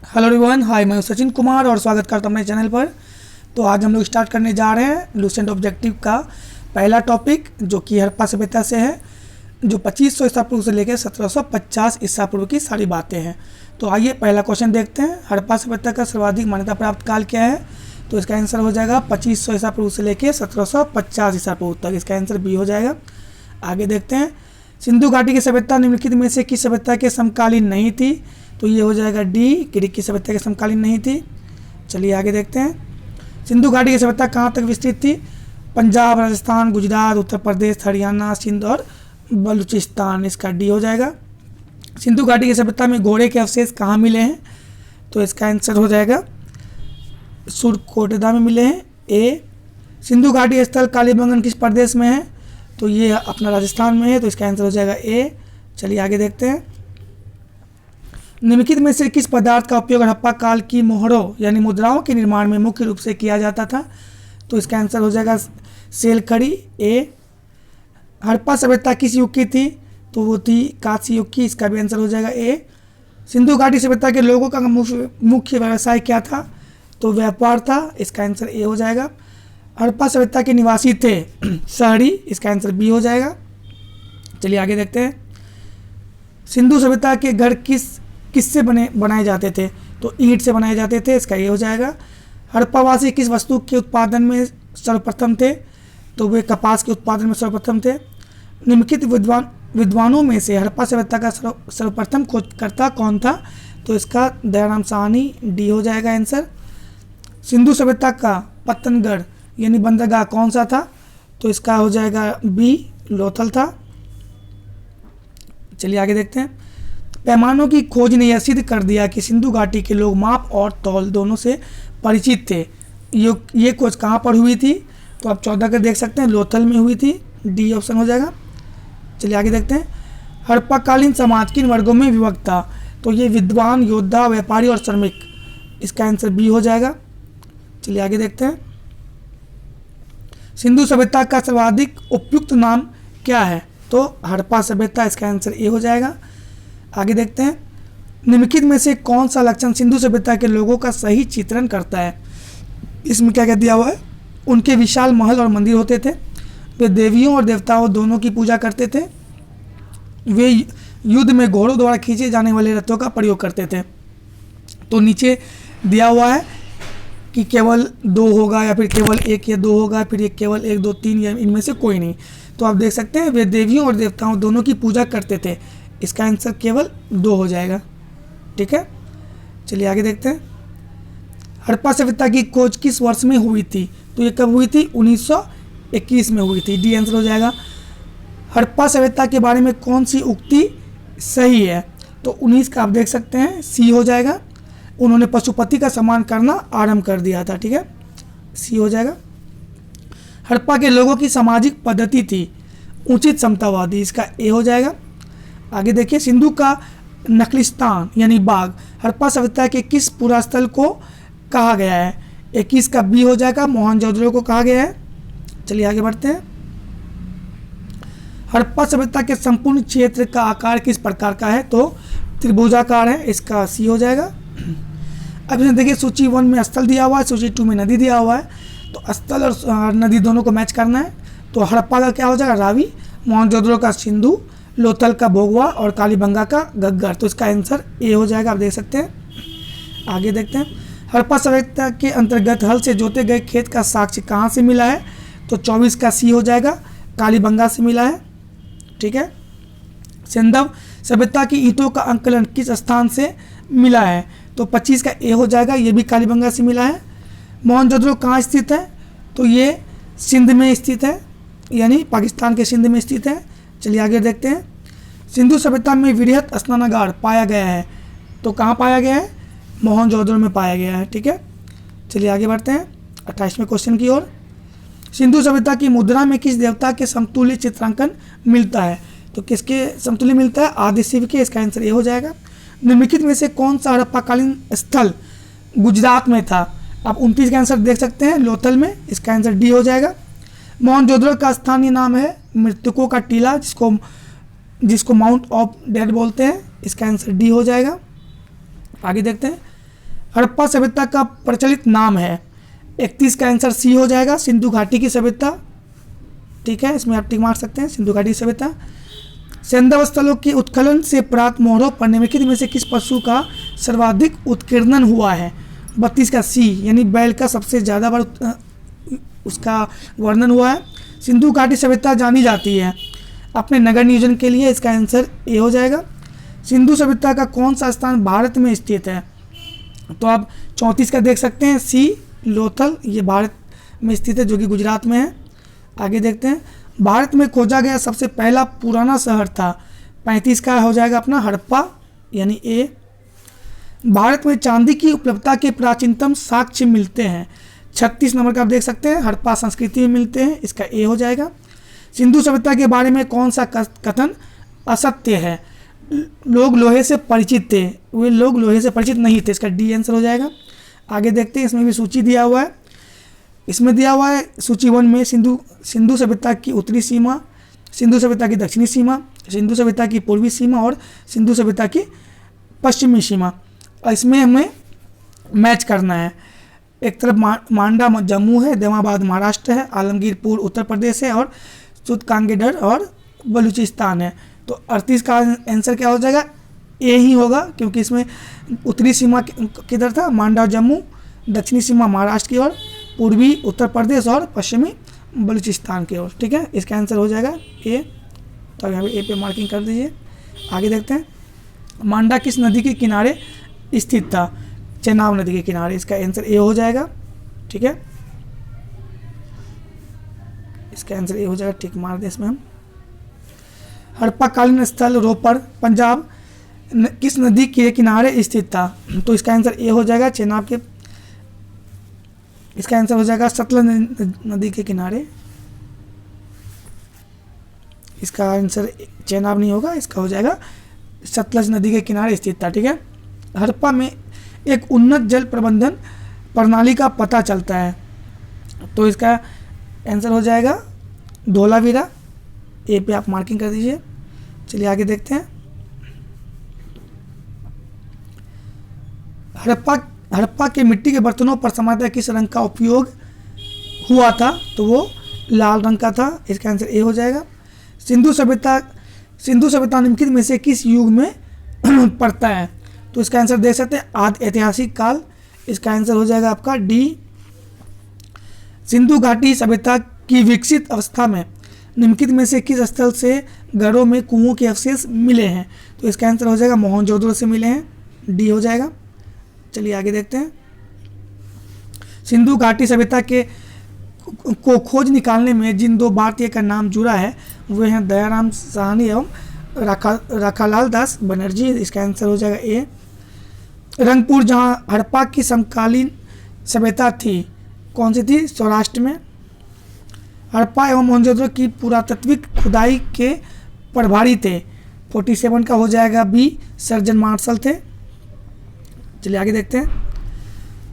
Hello everyone, हाय, मैं हूं सचिन कुमार और स्वागत करता हूं मेरे चैनल पर। तो आज हम लोग स्टार्ट करने जा रहे हैं लूसेंट ऑब्जेक्टिव का पहला टॉपिक, जो कि हड़प्पा सभ्यता से है, जो 2500 ईसा पूर्व से लेकर 1750 ईसा पूर्व की सारी बातें हैं। तो आइए पहला क्वेश्चन देखते हैं। हड़प्पा सभ्यता का सर्वाधिक मान्यता प्राप्त काल क्या है? तो इसका आंसर हो जाएगा 2500 ईसा पूर्व से लेकर 1750 ईसा पूर्व तक। इसका आंसर बी हो जाएगा। आगे देखते हैं। सिंधु घाटी की सभ्यता निम्नलिखित में से किस सभ्यता के समकालीन नहीं थी? तो ये हो जाएगा डी, ग्रीक की सभ्यता के समकालीन नहीं थी। चलिए आगे देखते हैं। सिंधु घाटी की सभ्यता कहाँ तक विस्तृत थी? पंजाब, राजस्थान, गुजरात, उत्तर प्रदेश, हरियाणा, सिंध और बलूचिस्तान। इसका डी हो जाएगा। सिंधु घाटी की सभ्यता में घोड़े के अवशेष कहाँ मिले हैं? तो इसका आंसर हो जाएगा सुरकोटदा में मिले हैं, ए। सिंधु घाटी स्थल कालीबंगन किस प्रदेश में है? तो ये अपना राजस्थान में है, तो इसका आंसर हो जाएगा ए। चलिए आगे देखते हैं। निम्नलिखित में से किस पदार्थ का उपयोग हड़प्पा काल की मोहरों यानी मुद्राओं के निर्माण में मुख्य रूप से किया जाता था? तो इसका आंसर हो जाएगा सेलखड़ी, ए। हड़प्पा सभ्यता किस युग की थी? तो वो थी कांस्य युग की। इसका भी आंसर हो जाएगा ए। सिंधु घाटी सभ्यता के लोगों का मुख्य व्यवसाय क्या था? तो व्यापार था। इसका आंसर ए हो जाएगा। हड़प्पा सभ्यता के निवासी थे शहरी। इसका आंसर बी हो जाएगा। चलिए आगे देखते हैं। सिंधु सभ्यता के घर किससे बनाए जाते थे? तो ईंट से बनाए जाते थे। इसका ये हो जाएगा। हड़प्पावासी किस वस्तु के उत्पादन में सर्वप्रथम थे? तो वे कपास के उत्पादन में सर्वप्रथम थे। निम्नलिखित विद्वानों में से हड़प्पा सभ्यता का सर्वप्रथम खोजकर्ता कौन था? तो इसका दयाराम साहनी, डी हो जाएगा आंसर। सिंधु सभ्यता का पत्तनगढ़ यानी बंदरगाह कौन सा था? तो इसका हो जाएगा बी, लोथल था। चलिए आगे देखते हैं। पैमानों की खोज ने यह सिद्ध कर दिया कि सिंधु घाटी के लोग माप और तौल दोनों से परिचित थे। ये खोज कहाँ पर हुई थी? तो आप 14 का देख सकते हैं, लोथल में हुई थी। डी ऑप्शन हो जाएगा। चलिए आगे देखते हैं। हड़प्पाकालीन समाज किन वर्गों में विभक्त था? तो ये विद्वान, योद्धा, व्यापारी और श्रमिक। इसका आंसर बी हो जाएगा। चलिए आगे देखते हैं। सिंधु सभ्यता का सर्वाधिक उपयुक्त नाम क्या है? तो हड़प्पा सभ्यता। इसका आंसर ए हो जाएगा। आगे देखते हैं। निम्नलिखित में से कौन सा लक्षण सिंधु सभ्यता के लोगों का सही चित्रण करता है? इसमें क्या दिया हुआ है? उनके विशाल महल और मंदिर होते थे। वे देवियों और देवताओं दोनों की पूजा करते थे। वे युद्ध में घोड़ों द्वारा खींचे जाने वाले रथों का प्रयोग करते थे। तो नीचे दिया हुआ है कि केवल 2 होगा या फिर केवल 1 या 2 होगा, फिर केवल 1, 2, 3 या इनमें से कोई नहीं। तो आप देख सकते हैं वे देवियों और देवताओं दोनों की पूजा करते थे। इसका आंसर केवल 2 हो जाएगा। ठीक है, चलिए आगे देखते हैं। हड़प्पा सभ्यता की खोज किस वर्ष में हुई थी? तो ये कब हुई थी? 1921 में हुई थी। डी आंसर हो जाएगा। हड़प्पा सभ्यता के बारे में कौन सी उक्ति सही है? तो 19 का आप देख सकते हैं, सी हो जाएगा। उन्होंने पशुपति का सम्मान करना आरंभ कर दिया था। ठीक है, सी हो जाएगा। हड़प्पा के लोगों की सामाजिक पद्धति थी उचित समतावादी। इसका ए हो जाएगा। आगे देखिए। सिंधु का नखलिस्तान यानी बाग हड़प्पा सभ्यता के किस पुरास्थल को कहा गया है? 21 का बी हो जाएगा। मोहनजोदड़ो को कहा गया है। चलिए आगे बढ़ते हैं। हड़प्पा सभ्यता के संपूर्ण क्षेत्र का आकार किस प्रकार का है? तो त्रिभुजाकार है। इसका सी हो जाएगा। अब इसमें देखिए, सूची 1 में स्थल दिया हुआ है, सूची 2 में नदी दिया हुआ है। तो स्थल और नदी दोनों को मैच करना है। तो हड़प्पा का क्या हो जाएगा? रावी, मोहनजोदड़ो का सिंधु, लोथल का भोगवा और कालीबंगा का गग्गर। तो इसका आंसर ए हो जाएगा। आप देख सकते हैं। आगे देखते हैं। हड़प्पा सभ्यता के अंतर्गत हल से जोते गए खेत का साक्ष्य कहाँ से मिला है? तो 24 का सी हो जाएगा। कालीबंगा से मिला है। ठीक है। सिंधव सभ्यता की ईंटों का अंकलन किस स्थान से मिला है? तो 25 का ए हो जाएगा। ये भी कालीबंगा से मिला है। मोहनजोदड़ो कहाँ स्थित है? तो ये सिंध में स्थित है, यानी पाकिस्तान के सिंध में स्थित है। चलिए आगे देखते हैं। सिंधु सभ्यता में वृहत स्नानागार पाया गया है। तो कहाँ पाया गया है? मोहनजोदड़ो में पाया गया है। ठीक है, चलिए आगे बढ़ते हैं 28वें क्वेश्चन की ओर। सिंधु सभ्यता की मुद्रा में किस देवता के समतुल्य चित्रांकन मिलता है? तो किसके समतुल्य मिलता है? आदि शिव के। इसका आंसर ये हो जाएगा। निम्नलिखित में से कौन सा हड़प्पाकालीन स्थल गुजरात में था? आप 29 का आंसर देख सकते हैं, लोथल में। इसका आंसर डी हो जाएगा। मोहनजोदड़ो का स्थानीय नाम है मृतकों का टीला, जिसको माउंट ऑफ डेड बोलते हैं। इसका आंसर डी हो जाएगा। आगे देखते हैं। हड़प्पा सभ्यता का प्रचलित नाम है। 31 का आंसर सी हो जाएगा, सिंधु घाटी की सभ्यता। ठीक है, इसमें आप टिक मार सकते हैं, सिंधु घाटी की सभ्यता। सैंधव स्थलों के उत्खनन से प्राप्त मोहरों पर निम्नलिखित में से किस पशु का सर्वाधिक उत्कीर्णन हुआ है? 32 का सी, यानी बैल का सबसे ज़्यादा बार उसका वर्णन हुआ है। सिंधु घाटी सभ्यता जानी जाती है अपने नगर नियोजन के लिए, इसका आंसर ए हो जाएगा। सिंधु सभ्यता का कौन सा स्थान भारत में स्थित है? तो आप 34 का देख सकते हैं, सी लोथल, ये भारत में स्थित है जो कि गुजरात में है। आगे देखते हैं, भारत में खोजा गया सबसे पहला पुराना शहर था। 35 का हो जाएगा अपना हड़प्पा, यानी ए। भारत में चांदी की उपलब्धता के प्राचीनतम साक्ष्य मिलते हैं। 36 नंबर का आप देख सकते हैं, हड़प्पा संस्कृति में मिलते हैं, इसका ए हो जाएगा। सिंधु सभ्यता के बारे में कौन सा कथन असत्य है? लोग लोहे से परिचित थे, वे लोग लोहे से परिचित नहीं थे, इसका डी आंसर हो जाएगा। आगे देखते हैं, इसमें भी सूची दिया हुआ है। इसमें दिया हुआ है सूची 1 में सिंधु सभ्यता की उत्तरी सीमा, सिंधु सभ्यता की दक्षिणी सीमा, सिंधु सभ्यता की पूर्वी सीमा और सिंधु सभ्यता की पश्चिमी सीमा। और इसमें हमें मैच करना है। एक तरफ मांडा जम्मू है, देवाबाद महाराष्ट्र है, आलमगीरपुर उत्तर प्रदेश है और सुतकांगेडर और बलूचिस्तान है। तो 38 का आंसर क्या हो जाएगा? ए ही होगा, क्योंकि इसमें उत्तरी सीमा किधर था? मांडा जम्मू, दक्षिणी सीमा महाराष्ट्र की ओर, पूर्वी उत्तर प्रदेश और पश्चिमी बलूचिस्तान की ओर। ठीक है, इसका आंसर हो जाएगा ए। तो यहाँ पे ए पे मार्किंग कर दीजिए। आगे देखते हैं, मांडा किस नदी के किनारे स्थित था? चेनाब नदी के किनारे, इसका आंसर ए हो जाएगा। ठीक है, इसका आंसर ए हो जाएगा, ठीक मार दें इसमें हम। हड़प्पाकालीन स्थल रोपड़ पंजाब किस नदी के किनारे स्थित था? तो इसका आंसर ए हो जाएगा, चेनाब के, इसका आंसर हो जाएगा सतलज नदी के किनारे। इसका आंसर चेनाब नहीं होगा, इसका हो जाएगा सतलज नदी के किनारे स्थित था। ठीक है, हड़प्पा में एक उन्नत जल प्रबंधन प्रणाली का पता चलता है। तो इसका आंसर हो जाएगा धोलावीरा, ए पे आप मार्किंग कर दीजिए। चलिए आगे देखते हैं, हड़प्पा के मिट्टी के बर्तनों पर सामान्यतः किस रंग का उपयोग हुआ था? तो वो लाल रंग का था, इसका आंसर ए हो जाएगा। सिंधु सभ्यता निम्नलिखित में से किस युग में पड़ता है? तो इसका आंसर देख सकते हैं आदि ऐतिहासिक काल, इसका आंसर हो जाएगा आपका डी। सिंधु घाटी सभ्यता की विकसित अवस्था में निम्नलिखित में से किस स्थल से घरों में कुओं के अवशेष मिले हैं? तो इसका आंसर हो जाएगा मोहनजोदड़ो से मिले हैं, डी हो जाएगा। चलिए आगे देखते हैं, सिंधु घाटी सभ्यता के को खोज निकालने में जिन दो भारतीय का नाम जुड़ा है वे हैं दयाराम साहनी एवं राखालाल दास बनर्जी, इसका आंसर हो जाएगा ए। रंगपुर जहाँ हड़प्पा की समकालीन सभ्यता थी, कौन सी थी? सौराष्ट्र में। हड़प्पा एवं मोहनजोदड़ो की पुरातात्विक खुदाई के प्रभारी थे। 47 का हो जाएगा बी, सर्जन मार्शल थे। चलिए आगे देखते हैं,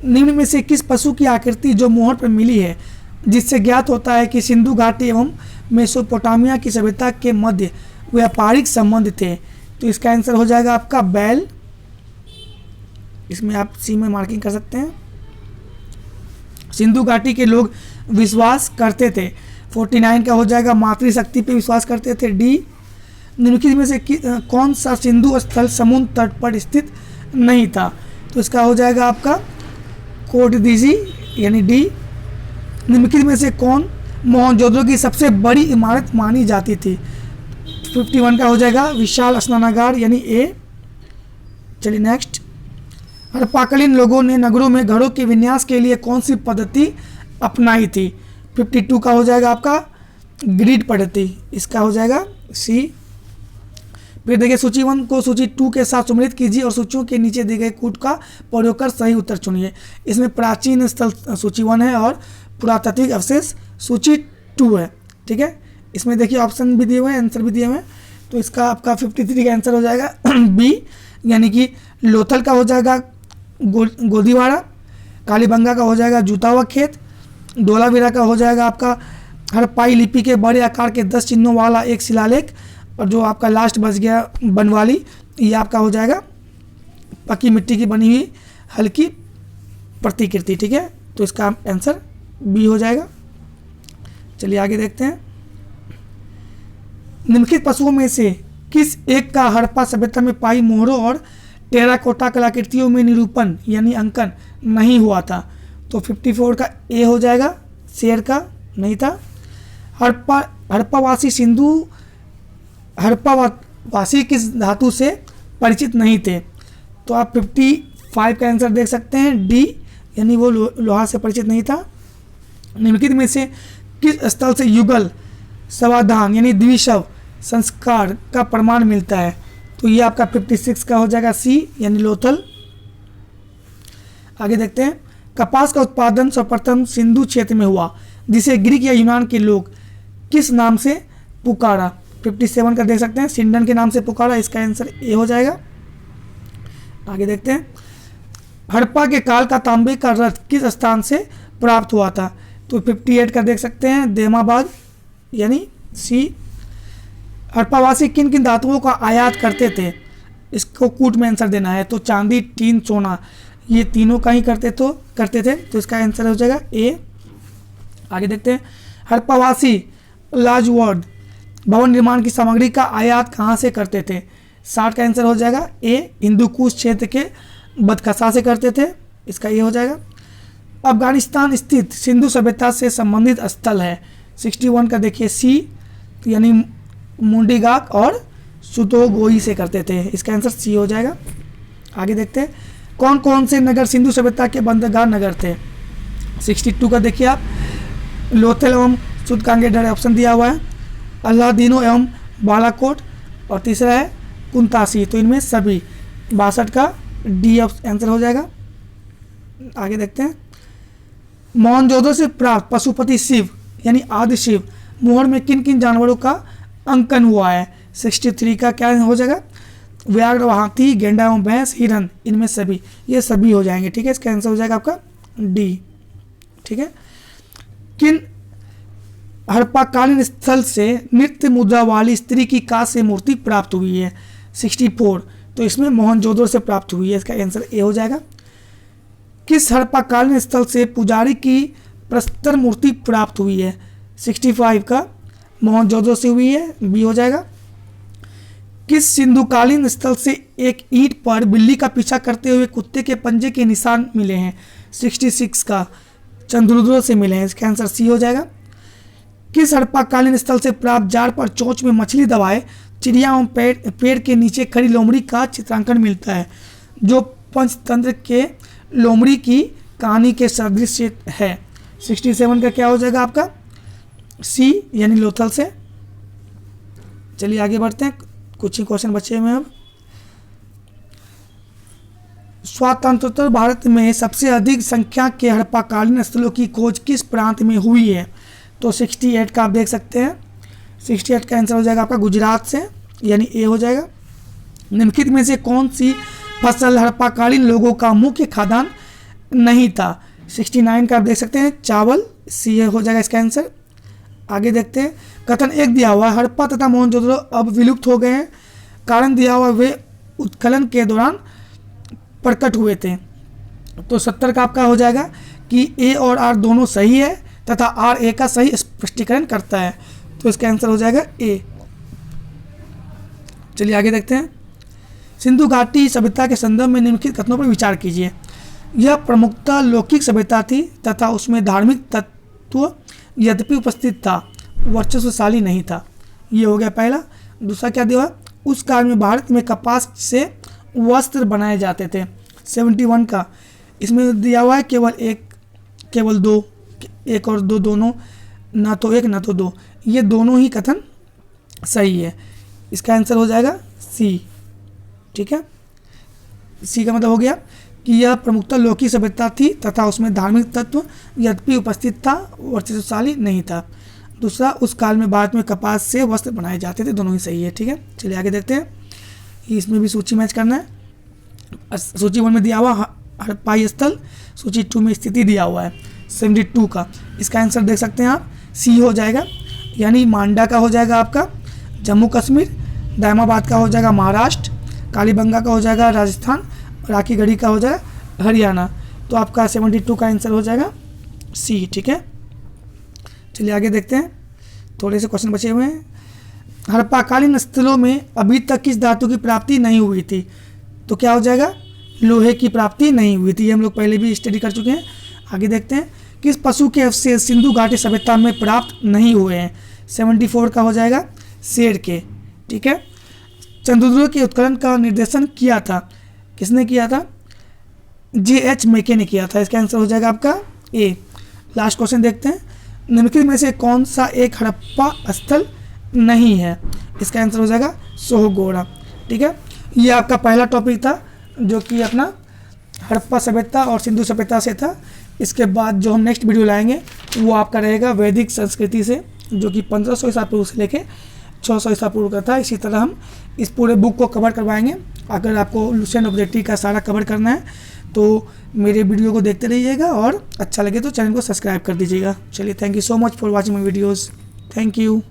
निम्न में से किस पशु की आकृति जो मोहर पर मिली है जिससे ज्ञात होता है कि सिंधु घाटी एवं मेसोपोटामिया की सभ्यता के मध्य व्यापारिक संबंध थे? तो इसका आंसर हो जाएगा आपका बैल, इसमें आप सी में मार्किंग कर सकते हैं। सिंधु घाटी के लोग विश्वास करते थे। 49 का हो जाएगा मातृशक्ति पे विश्वास करते थे, डी। निम्नलिखित में से कौन सा सिंधु स्थल समुद्र तट पर स्थित नहीं था? तो इसका हो जाएगा आपका कोटदीजी, यानी डी। निम्नलिखित में से कौन मोहनजोदड़ो की सबसे बड़ी इमारत मानी जाती थी? 51 का हो जाएगा विशाल स्नानागार, यानी ए। चलिए नेक्स्ट, हड़प्पाकालीन लोगों ने नगरों में घरों के विन्यास के लिए कौन सी पद्धति अपनाई थी? 52 का हो जाएगा आपका ग्रिड पद्धति, इसका हो जाएगा सी। फिर देखिए सूची 1 को सूची 2 के साथ सम्मिलित कीजिए और सूचियों के नीचे दिए गए कूट का प्रयोग कर सही उत्तर चुनिए। इसमें प्राचीन स्थल सूची 1 है और पुरातात्विक अवशेष सूची 2 है। ठीक है, इसमें देखिए ऑप्शन भी दिए हुए हैं, आंसर भी दिए हुए हैं। तो इसका आपका 53 का आंसर हो जाएगा बी, यानी कि लोथल का हो जाएगा गोदीवाड़ा, कालीबंगा का हो जाएगा जूता हुआ खेत, धोलावीरा का हो जाएगा आपका हड़प्पाई लिपि के बड़े आकार के 10 चिन्हों वाला एक शिलालेख, और जो आपका लास्ट बच गया बनवाली, ये आपका हो जाएगा पक्की मिट्टी की बनी हुई हल्की प्रतिकृति, ठीक है। तो इसका आंसर बी हो जाएगा। चलिए आगे देखते हैं। निम्नलिखित पशुओं में से किस एक का हड़प्पा सभ्यता में पाई मोहरों और टेराकोटा कलाकृतियों में निरूपण यानी अंकन नहीं हुआ था? तो 54 का ए हो जाएगा, शेर का नहीं था। हड़प्पावासी सिंधु हड़प्पावासी किस धातु से परिचित नहीं थे? तो आप 55 का आंसर देख सकते हैं, डी, यानी वो लोहा से परिचित नहीं था। निम्नलिखित में से किस स्थल से युगल समाधान यानी द्विशव संस्कार का प्रमाण मिलता है? तो ये आपका 56 का हो जाएगा, सी, यानी लोथल। आगे देखते हैं। कपास का उत्पादन सर्वप्रथम सिंधु क्षेत्र में हुआ, जिसे ग्रीक या यूनान के लोग किस नाम से पुकारा? 57 का देख सकते हैं, सिंडन के नाम से पुकारा। इसका आंसर ए हो जाएगा। आगे देखते हैं। हड़प्पा के काल का तांबे का रथ किस स्थान से प्राप्त हुआ था? तो 58 का देख सकते हैं, देमाबाद, यानी सी। हड़प्पावासी किन किन धातुओं का आयात करते थे? इसको कूट में आंसर देना है। तो चांदी, टीन, सोना, ये तीनों का ही करते थे। तो इसका आंसर हो जाएगा ए। आगे देखते हैं। हड़प्पावासी लाजवर्ड भवन निर्माण की सामग्री का आयात कहाँ से करते थे? 60 का आंसर हो जाएगा ए, हिंदू कुश क्षेत्र के बदखसा से करते थे। इसका ये हो जाएगा। अफगानिस्तान स्थित सिंधु सभ्यता से संबंधित स्थल है? 61 का देखिए, सी, यानी मुंडीगाक और सुतोगोई से करते थे। इसका आंसर सी हो जाएगा। आगे देखते हैं। कौन कौन से नगर सिंधु सभ्यता के बंदरगाह नगर थे? 62 का देखिए आप, लोथल एवं सुतकांगेडर ऑप्शन दिया हुआ है, अल्लादीनो एवं बालाकोट, और तीसरा है कुंतासी। तो इनमें सभी 62 का डी आंसर हो जाएगा। आगे देखते हैं। मोहनजोदड़ो से प्राप्त पशुपति शिव यानी आदि शिव मोहर में किन किन जानवरों का अंकन हुआ है? 63 का क्या हो जाएगा? व्याघ्र, हाथी, गेंडा एवं भैंस, हिरन, इनमें सभी, ये सभी हो जाएंगे, ठीक है। इसका आंसर हो जाएगा आपका डी, ठीक है। किन हड़प्पाकालीन स्थल से नृत्य मुद्रा वाली स्त्री की कांस्य मूर्ति प्राप्त हुई है? 64, तो इसमें मोहनजोदड़ो से प्राप्त हुई है। इसका आंसर ए हो जाएगा। किस हड़प्पाकालीन स्थल से पुजारी की प्रस्तर मूर्ति प्राप्त हुई है? 65 का मोहनजोदड़ो से हुई है, बी हो जाएगा। किस सिंधुकालीन स्थल से एक ईंट पर बिल्ली का पीछा करते हुए कुत्ते के पंजे के निशान मिले हैं? 66 का चंद्रद्रो से मिले हैं। इसका आंसर सी हो जाएगा। किस हड़प्पाकालीन स्थल से प्राप्त जार पर चोंच में मछली दबाए चिड़िया एवं पेड़ के नीचे खड़ी लोमड़ी का चित्रांकन मिलता है, जो पंचतंत्र के लोमड़ी की कहानी के सदृश है? 67 का क्या हो जाएगा आपका? सी, यानी लोथल से। चलिए आगे बढ़ते हैं, कुछ ही क्वेश्चन बचे हुए हैं अब। स्वतंत्रोत्तर भारत में सबसे अधिक संख्या के हड़प्पाकालीन स्थलों की खोज किस प्रांत में हुई है? तो 68 का आप देख सकते हैं, 68 का आंसर हो जाएगा आपका गुजरात से, यानी ए हो जाएगा। निम्नलिखित में से कौन सी फसल हड़प्पाकालीन लोगों का मुख्य खाद्यान्न नहीं था? 69 का आप देख सकते हैं, चावल, सी हो जाएगा इसका आंसर। आगे देखते हैं। कथन एक दिया हुआ, हड़प्पा तथा मोहनजोदड़ो अब विलुप्त हो गए हैं, कारण दिया हुआ वे उत्खनन के दौरान प्रकट हुए थे। तो 70 का आपका हो जाएगा कि ए और आर दोनों सही है तथा आर ए का सही स्पष्टीकरण करता है। तो इसका आंसर हो जाएगा ए। चलिए आगे देखते हैं। सिंधु घाटी सभ्यता के संदर्भ में निम्नलिखित कथनों पर विचार कीजिए। यह प्रमुखतः लौकिक सभ्यता थी तथा उसमें धार्मिक तत्व यद्यपि उपस्थित था, वर्चस्वशाली नहीं था। ये हो गया पहला। दूसरा क्या दिया? उस काल में भारत में कपास से वस्त्र बनाए जाते थे। 71 का इसमें दिया हुआ है केवल दो, एक और दो दोनों, ना तो एक ना तो दो, ये दोनों ही कथन सही है। इसका आंसर हो जाएगा सी, ठीक है। सी का मतलब हो गया कि यह प्रमुखतः लौकिक सभ्यता थी तथा उसमें धार्मिक तत्व यद्यपि उपस्थित था, वर्चस्वशाली नहीं था। दूसरा, उस काल में भारत में कपास से वस्त्र बनाए जाते थे, दोनों ही सही है, ठीक है। चलिए आगे देखते हैं। इसमें भी सूची मैच करना है। सूची 1 में दिया हुआ हड़प्पाई स्थल, सूची 2 में स्थिति दिया हुआ है 72 का। इसका आंसर देख सकते हैं आप, सी हो जाएगा, यानी मांडा का हो जाएगा आपका जम्मू कश्मीर, दायमाबाद का हो जाएगा महाराष्ट्र, कालीबंगा का हो जाएगा राजस्थान, राखीगढ़ी का हो जाएगा हरियाणा। तो आपका 72 का आंसर हो जाएगा सी। ठीक है, चलिए आगे देखते हैं, थोड़े से क्वेश्चन बचे हुए हैं। हड़प्पाकालीन स्थलों में अभी तक किस धातु की प्राप्ति नहीं हुई थी? तो क्या हो जाएगा, लोहे की प्राप्ति नहीं हुई थी। ये हम लोग पहले भी स्टडी कर चुके हैं। आगे देखते हैं, किस पशु के अवशेष सिंधु घाटी सभ्यता में प्राप्त नहीं हुए हैं? 74 का हो जाएगा शेर के। ठीक है, चंद्रद्रोह के उत्खनन का निर्देशन किया था, किसने किया था? J.H. मेके ने किया था। इसका आंसर हो जाएगा आपका ए। लास्ट क्वेश्चन देखते हैं, निम्नलिखित में से कौन सा एक हड़प्पा स्थल नहीं है? इसका आंसर हो जाएगा सोहगोड़ा। ठीक है, ये आपका पहला टॉपिक था जो कि अपना हड़प्पा सभ्यता और सिंधु सभ्यता से था। इसके बाद जो हम नेक्स्ट वीडियो लाएंगे वो आपका रहेगा वैदिक संस्कृति से, जो कि 1500 ईसा पूर्व से लेके 600 ईसा पूर्व का था। इसी तरह हम इस पूरे बुक को कवर करवाएंगे। अगर आपको लुसेंट ऑब्जेक्टिव का सारा कवर करना है तो मेरे वीडियो को देखते रहिएगा, और अच्छा लगे तो चैनल को सब्सक्राइब कर दीजिएगा। चलिए, thank you so much for watching my videos. Thank you.